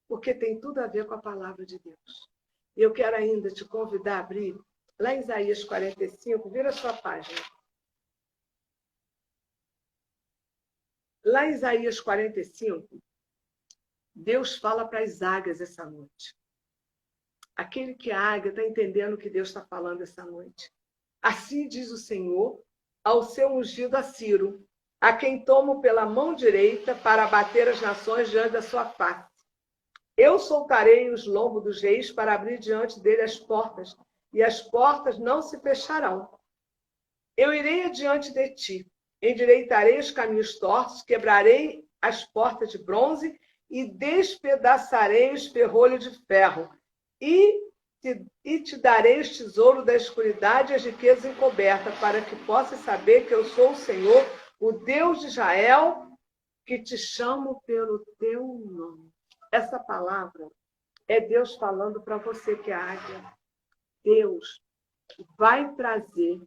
S1: Porque tem tudo a ver com a palavra de Deus. Eu quero ainda te convidar a abrir lá em Isaías 45, vira a sua página. Lá em Isaías 45, Deus fala para as águias essa noite. Aquele que é águia está entendendo o que Deus está falando essa noite. Assim diz o Senhor ao seu ungido a Ciro, a quem tomo pela mão direita para abater as nações diante da sua face. Eu soltarei os lombos dos reis para abrir diante dele as portas, e as portas não se fecharão. Eu irei adiante de ti, endireitarei os caminhos tortos, quebrarei as portas de bronze e despedaçarei os ferrolhos de ferro, e te darei o tesouro da escuridade e as riquezas encobertas, para que possas saber que eu sou o Senhor, o Deus de Israel, que te chamo pelo teu nome. Essa palavra é Deus falando para você que é águia. Deus vai trazer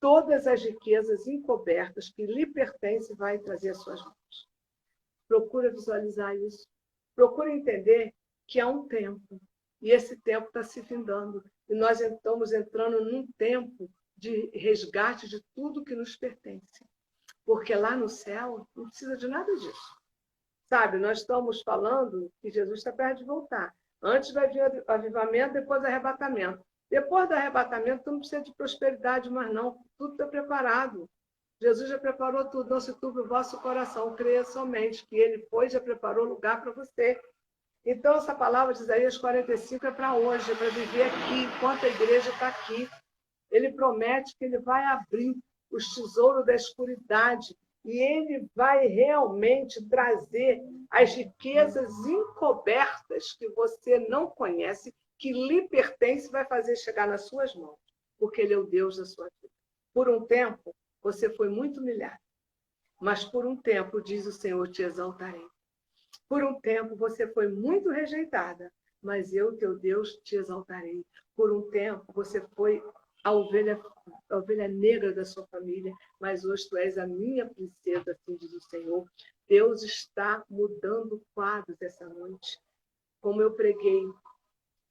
S1: todas as riquezas encobertas que lhe pertencem, vai trazer às suas mãos. Procura visualizar isso. Procura entender que há um tempo. E esse tempo está se findando. E nós estamos entrando num tempo de resgate de tudo que nos pertence. Porque lá no céu não precisa de nada disso. Sabe, nós estamos falando que Jesus está perto de voltar. Antes vai vir o avivamento, depois o arrebatamento. Depois do arrebatamento, não precisa de prosperidade mais não. Tudo está preparado. Jesus já preparou tudo. Não se turbe o vosso coração. Creia somente que ele foi e já preparou lugar para você. Então, essa palavra de Isaías 45 é para hoje, é para viver aqui, enquanto a igreja está aqui. Ele promete que ele vai abrir os tesouros da escuridade e ele vai realmente trazer as riquezas encobertas que você não conhece, que lhe pertence, vai fazer chegar nas suas mãos, porque ele é o Deus da sua vida. Por um tempo, você foi muito humilhado, mas por um tempo, diz o Senhor, te exaltarei. Por um tempo, você foi muito rejeitada, mas eu, teu Deus, te exaltarei. Por um tempo, você foi a ovelha negra da sua família, mas hoje tu és a minha princesa, assim diz o Senhor. Deus está mudando quadros essa noite. Como eu preguei,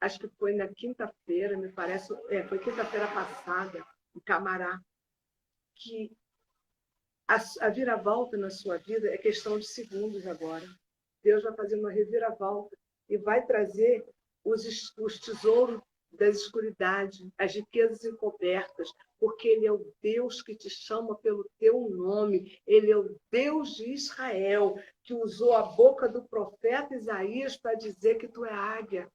S1: acho que foi na quinta-feira, me parece, foi quinta-feira passada, em Camará, que a viravolta na sua vida é questão de segundos agora. Deus vai fazer uma reviravolta e vai trazer os tesouros da escuridade, as riquezas encobertas, porque ele é o Deus que te chama pelo teu nome, ele é o Deus de Israel, que usou a boca do profeta Isaías para dizer que tu é águia.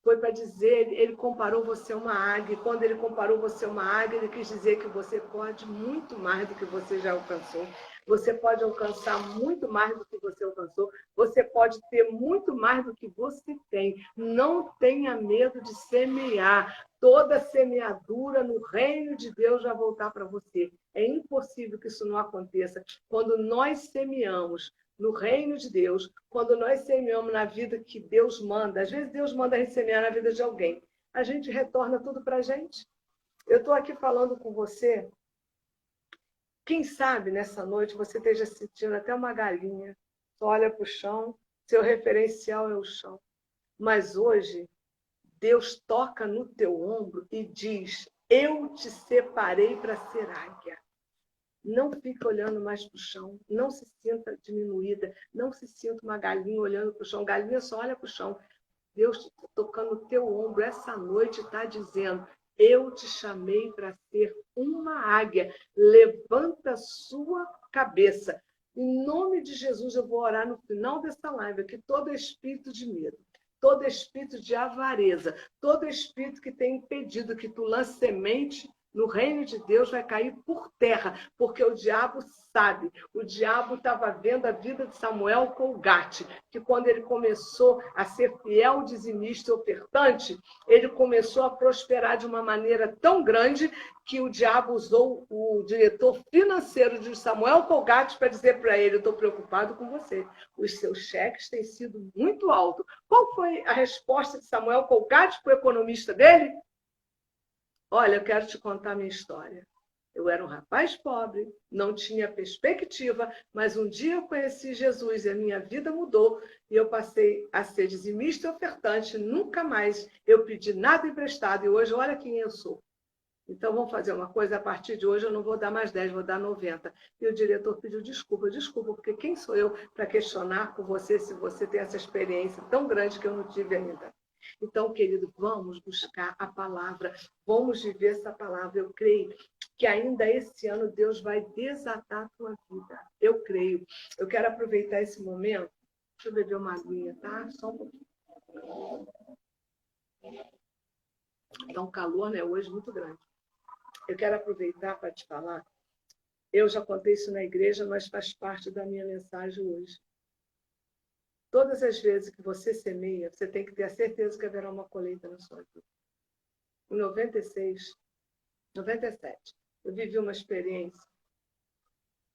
S1: Foi para dizer, ele comparou você a uma águia, e quando ele comparou você a uma águia, ele quis dizer que você pode muito mais do que você já alcançou. Você pode alcançar muito mais do que você alcançou. Você pode ter muito mais do que você tem. Não tenha medo de semear. Toda semeadura no reino de Deus vai voltar para você. É impossível que isso não aconteça. Quando nós semeamos no reino de Deus, quando nós semeamos na vida que Deus manda, às vezes Deus manda a gente semear na vida de alguém, a gente retorna tudo para a gente. Eu estou aqui falando com você. Quem sabe nessa noite você esteja sentindo até uma galinha, só olha para o chão, seu referencial é o chão. Mas hoje, Deus toca no teu ombro e diz: eu te separei para ser águia. Não fique olhando mais para o chão, não se sinta diminuída, não se sinta uma galinha olhando para o chão. Galinha só olha para o chão. Deus tocando o teu ombro essa noite está dizendo: eu te chamei para ser uma águia. Levanta a sua cabeça. Em nome de Jesus, eu vou orar no final dessa live que todo espírito de medo, todo espírito de avareza, todo espírito que tem impedido que tu lance semente no reino de Deus vai cair por terra, porque o diabo sabe. O diabo estava vendo a vida de Samuel Colgate, que quando ele começou a ser fiel, dizimista e ofertante, ele começou a prosperar de uma maneira tão grande que o diabo usou o diretor financeiro de Samuel Colgate para dizer para ele: eu estou preocupado com você, os seus cheques têm sido muito altos. Qual foi a resposta de Samuel Colgate para o economista dele? Olha, eu quero te contar a minha história. Eu era um rapaz pobre, não tinha perspectiva, mas um dia eu conheci Jesus e a minha vida mudou e eu passei a ser dizimista e ofertante. Nunca mais eu pedi nada emprestado e hoje olha quem eu sou. Então vamos fazer uma coisa, a partir de hoje eu não vou dar mais 10, vou dar 90. E o diretor pediu desculpa, porque quem sou eu para questionar por você se você tem essa experiência tão grande que eu não tive ainda? Então, querido, vamos buscar a palavra, vamos viver essa palavra. Eu creio que ainda esse ano Deus vai desatar a tua vida. Eu creio. Eu quero aproveitar esse momento. Deixa eu beber uma aguinha, tá? Só um pouquinho. Está um calor, né? Hoje muito grande. Eu quero aproveitar para te falar. Eu já contei isso na igreja, mas faz parte da minha mensagem hoje. Todas as vezes que você semeia, você tem que ter a certeza que haverá uma colheita na sua vida. Em 96, 97, eu vivi uma experiência,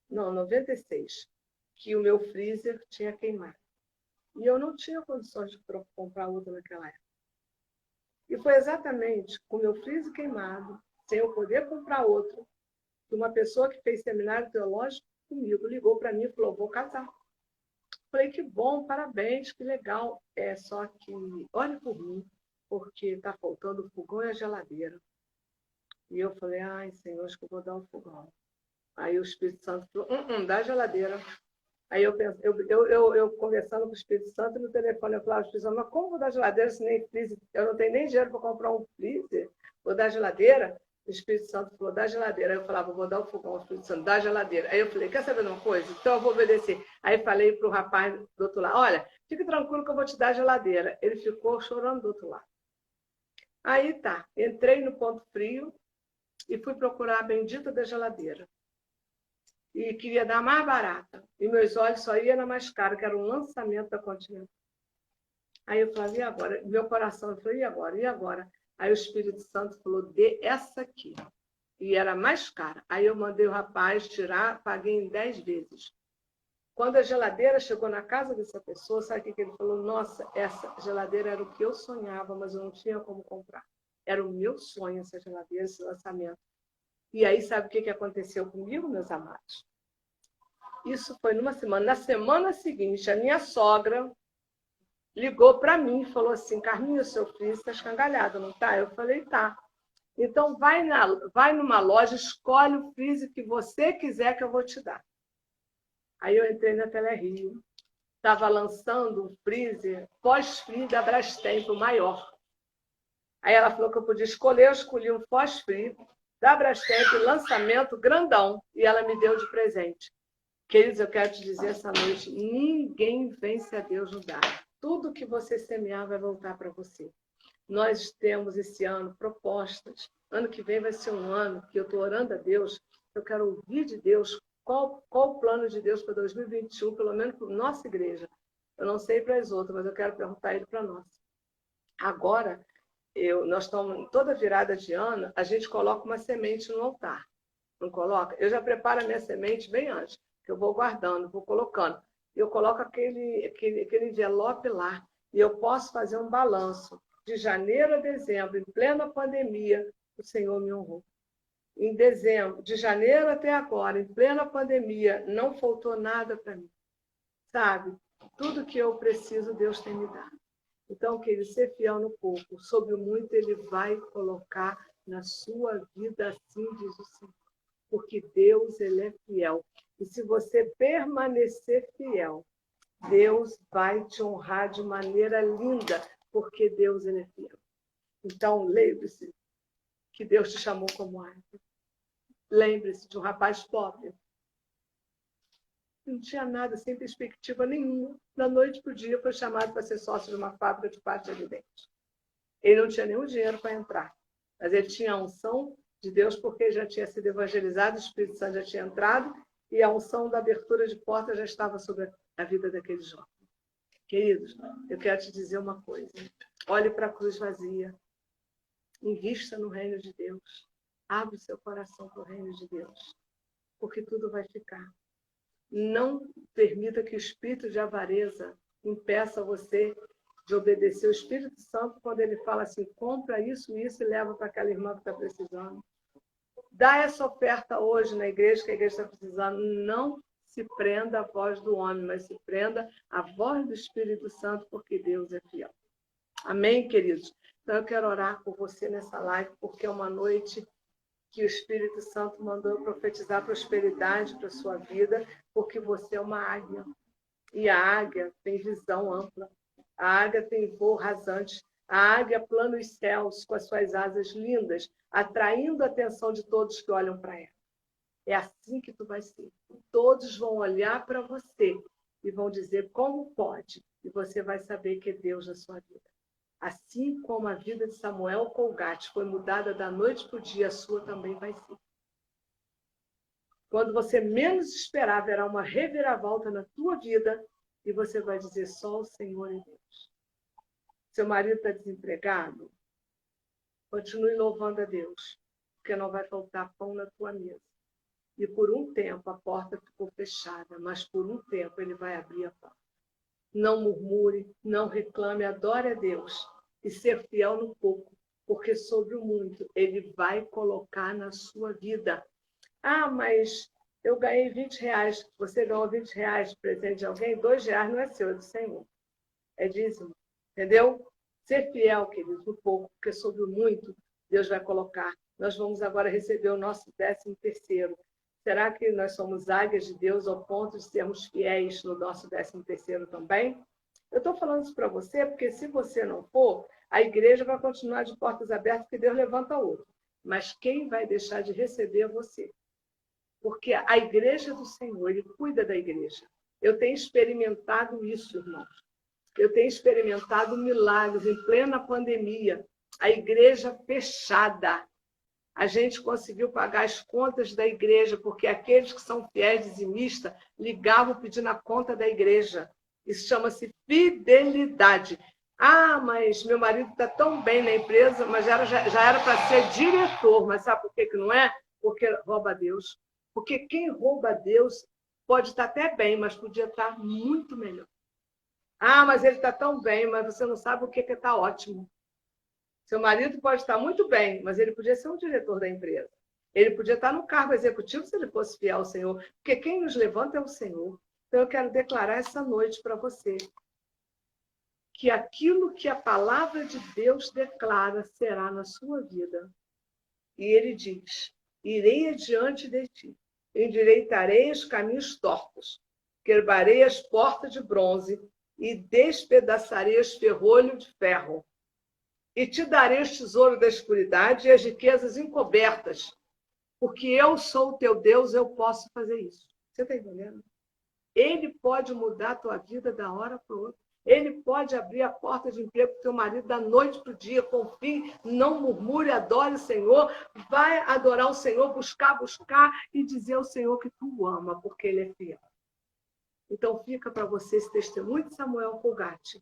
S1: 96, que o meu freezer tinha queimado. E eu não tinha condições de comprar outro naquela época. E foi exatamente com o meu freezer queimado, sem eu poder comprar outro, que uma pessoa que fez seminário teológico comigo ligou para mim e falou: vou casar. Falei: que bom, parabéns, que legal. É só que olhe por mim, porque está faltando o fogão e a geladeira. E eu falei: ai, Senhor, acho que eu vou dar o fogão. Aí o Espírito Santo falou: dá a geladeira. Aí eu conversando com o Espírito Santo no telefone, eu falava: Espírito Santo, mas como vou dar geladeira se nem freezer? Eu não tenho nem dinheiro para comprar um freezer. Vou dar geladeira? O Espírito Santo falou: dá geladeira. Aí eu falava: vou dar o fogão. O Espírito Santo: dá geladeira. Aí eu falei: quer saber de uma coisa? Então eu vou obedecer. Aí falei para o rapaz do outro lado: olha, fique tranquilo que eu vou te dar a geladeira. Ele ficou chorando do outro lado. Aí tá, entrei no ponto frio e fui procurar a bendita da geladeira. E queria dar mais barata. E meus olhos só iam na mais cara, que era um lançamento da Continental. Aí eu falava: e agora? Meu coração falou: e agora? E agora? Aí o Espírito Santo falou: dê essa aqui. E era mais cara. Aí eu mandei o rapaz tirar, paguei em 10 vezes. Quando a geladeira chegou na casa dessa pessoa, sabe o que ele falou? Nossa, essa geladeira era o que eu sonhava, mas eu não tinha como comprar. Era o meu sonho essa geladeira, esse lançamento. E aí, sabe o que aconteceu comigo, meus amados? Isso foi numa semana. Na semana seguinte, a minha sogra ligou para mim e falou assim: Carminha, o seu filho está escangalhado, não tá? Eu falei: tá. Então vai numa loja, escolhe o freezer que você quiser que eu vou te dar. Aí eu entrei na Telerio. Estava lançando um freezer pós-free da Brastemp, o maior. Aí ela falou que eu podia escolher, eu escolhi um pós-free da Brastemp, lançamento grandão, e ela me deu de presente. Queridos, eu quero te dizer essa noite: ninguém vence a Deus no dar. Tudo que você semear vai voltar para você. Nós temos esse ano propostas. Ano que vem vai ser um ano que eu estou orando a Deus. Eu quero ouvir de Deus qual o plano de Deus para 2021, pelo menos para a nossa igreja. Eu não sei para as outras, mas eu quero perguntar ele para nós. Agora, nós estamos, toda virada de ano, a gente coloca uma semente no altar. Não coloca? Eu já preparo a minha semente bem antes, que eu vou guardando, vou colocando. Eu coloco aquele envelope lá e eu posso fazer um balanço. De janeiro a dezembro, em plena pandemia, o Senhor me honrou. Em dezembro, de janeiro até agora, em plena pandemia, não faltou nada para mim. Sabe? Tudo que eu preciso, Deus tem me dado. Então, querido, ser fiel no pouco, sobre o muito Ele vai colocar na sua vida, assim diz o Senhor. Porque Deus, Ele é fiel. E se você permanecer fiel, Deus vai te honrar de maneira linda, porque Deus, Ele é fiel. Então, lembre-se que Deus te chamou como árvore. Lembre-se de um rapaz pobre. Não tinha nada, sem perspectiva nenhuma. Da noite para o dia, foi chamado para ser sócio de uma fábrica de pasta de dente. Ele não tinha nenhum dinheiro para entrar, mas ele tinha a unção de Deus, porque já tinha sido evangelizado, o Espírito Santo já tinha entrado e a unção da abertura de porta já estava sobre a vida daquele jovem. Queridos, eu quero te dizer uma coisa. Olhe para a cruz vazia. Invista no reino de Deus. Abre o seu coração para o reino de Deus. Porque tudo vai ficar. Não permita que o espírito de avareza impeça você de obedecer o Espírito Santo quando ele fala assim, compra isso e leva para aquela irmã que está precisando. Dá essa oferta hoje na igreja, que a igreja está precisando. Não se prenda à voz do homem, mas se prenda à voz do Espírito Santo, porque Deus é fiel. Amém, queridos? Então, eu quero orar por você nessa live, porque é uma noite que o Espírito Santo mandou eu profetizar prosperidade para a sua vida, porque você é uma águia. E a águia tem visão ampla. A águia tem voo rasante. A águia plana os céus com as suas asas lindas, atraindo a atenção de todos que olham para ela. É assim que tu vai ser. Todos vão olhar para você e vão dizer como pode. E você vai saber que é Deus na sua vida. Assim como a vida de Samuel Colgate foi mudada da noite para o dia, a sua também vai ser. Quando você menos esperar, haverá uma reviravolta na tua vida e você vai dizer, só o Senhor é Deus. Seu marido está desempregado? Continue louvando a Deus, porque não vai faltar pão na tua mesa. E por um tempo a porta ficou fechada, mas por um tempo ele vai abrir a porta. Não murmure, não reclame, adore a Deus e ser fiel no pouco, porque sobre o muito ele vai colocar na sua vida. Ah, mas eu ganhei R$20. Você ganhou R$20 de presente de alguém? R$2 não é seu, é do Senhor. É dízimo. Entendeu? Ser fiel, queridos, no pouco, porque sobre o muito Deus vai colocar. Nós vamos agora receber o nosso 13º. Será que nós somos águias de Deus ao ponto de sermos fiéis no nosso 13º também? Eu estou falando isso para você porque se você não for, a igreja vai continuar de portas abertas porque Deus levanta outro. Mas quem vai deixar de receber é você. Porque a igreja do Senhor, Ele cuida da igreja. Eu tenho experimentado isso, irmãos. Eu tenho experimentado milagres em plena pandemia. A igreja fechada. A gente conseguiu pagar as contas da igreja, porque aqueles que são fiéis dizimistas ligavam pedindo a conta da igreja. Isso chama-se fidelidade. Ah, mas meu marido está tão bem na empresa, mas já era para ser diretor. Mas sabe por que não é? Porque rouba Deus. Porque quem rouba Deus pode estar até bem, mas podia estar muito melhor. Ah, mas ele está tão bem, mas você não sabe o que está ótimo. Seu marido pode estar muito bem, mas ele podia ser um diretor da empresa. Ele podia estar no cargo executivo se ele fosse fiel ao Senhor, porque quem nos levanta é o Senhor. Então, eu quero declarar essa noite para você que aquilo que a palavra de Deus declara será na sua vida. E ele diz, irei adiante de ti, endireitarei os caminhos tortos, quebrarei as portas de bronze e despedaçarei os ferrolhos de ferro. E te darei o tesouro da escuridade e as riquezas encobertas. Porque eu sou o teu Deus, eu posso fazer isso. Você está entendendo? Ele pode mudar a tua vida da hora para outra. Ele pode abrir a porta de emprego para o teu marido da noite para o dia. Confie, não murmure, adore o Senhor. Vai adorar o Senhor, buscar e dizer ao Senhor que tu o ama, porque Ele é fiel. Então fica para você esse testemunho de Samuel Colgate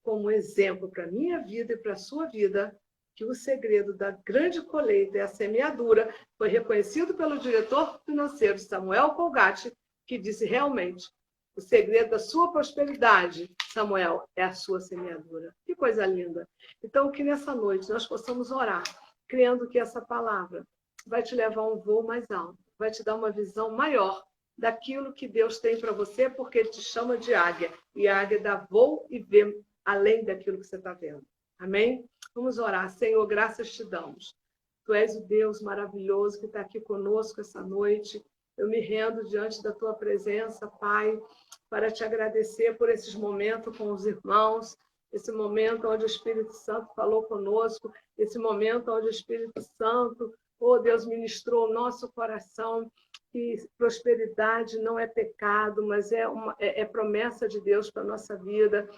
S1: como exemplo para a minha vida e para a sua vida, que o segredo da grande colheita e a semeadura foi reconhecido pelo diretor financeiro Samuel Colgate, que disse realmente, o segredo da sua prosperidade, Samuel, é a sua semeadura. Que coisa linda. Então, que nessa noite nós possamos orar, crendo que essa palavra vai te levar a um voo mais alto, vai te dar uma visão maior daquilo que Deus tem para você, porque Ele te chama de águia, e a águia dá voo e vê além daquilo que você está vendo. Amém? Vamos orar. Senhor, graças te damos. Tu és o Deus maravilhoso que está aqui conosco essa noite. Eu me rendo diante da tua presença, Pai, para te agradecer por esses momentos com os irmãos, esse momento onde o Espírito Santo falou conosco, esse momento onde o Espírito Santo, oh Deus, ministrou o nosso coração, que prosperidade não é pecado, mas é promessa de Deus para a nossa vida.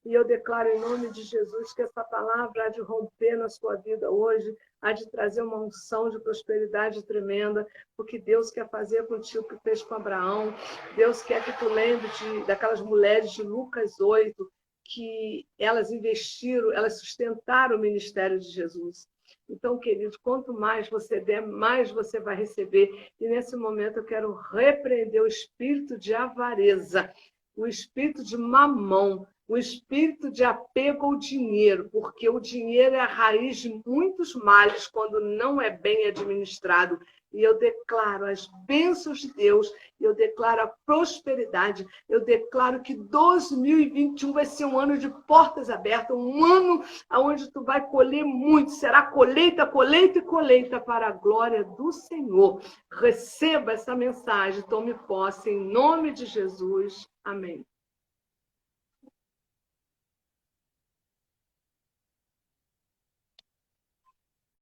S1: E eu declaro em nome de Jesus que essa palavra há de romper na sua vida hoje, há de trazer uma unção de prosperidade tremenda, porque Deus quer fazer contigo o que fez com Abraão. Deus quer que tu lembre daquelas mulheres de Lucas 8, que elas investiram, elas sustentaram o ministério de Jesus. Então, querido, quanto mais você der, mais você vai receber. E nesse momento eu quero repreender o espírito de avareza, o espírito de mamão, o espírito de apego ao dinheiro, porque o dinheiro é a raiz de muitos males quando não é bem administrado. E eu declaro as bênçãos de Deus, eu declaro a prosperidade, eu declaro que 2021 vai ser um ano de portas abertas, um ano onde tu vai colher muito, será colheita, colheita e colheita para a glória do Senhor. Receba essa mensagem, tome posse em nome de Jesus. Amém.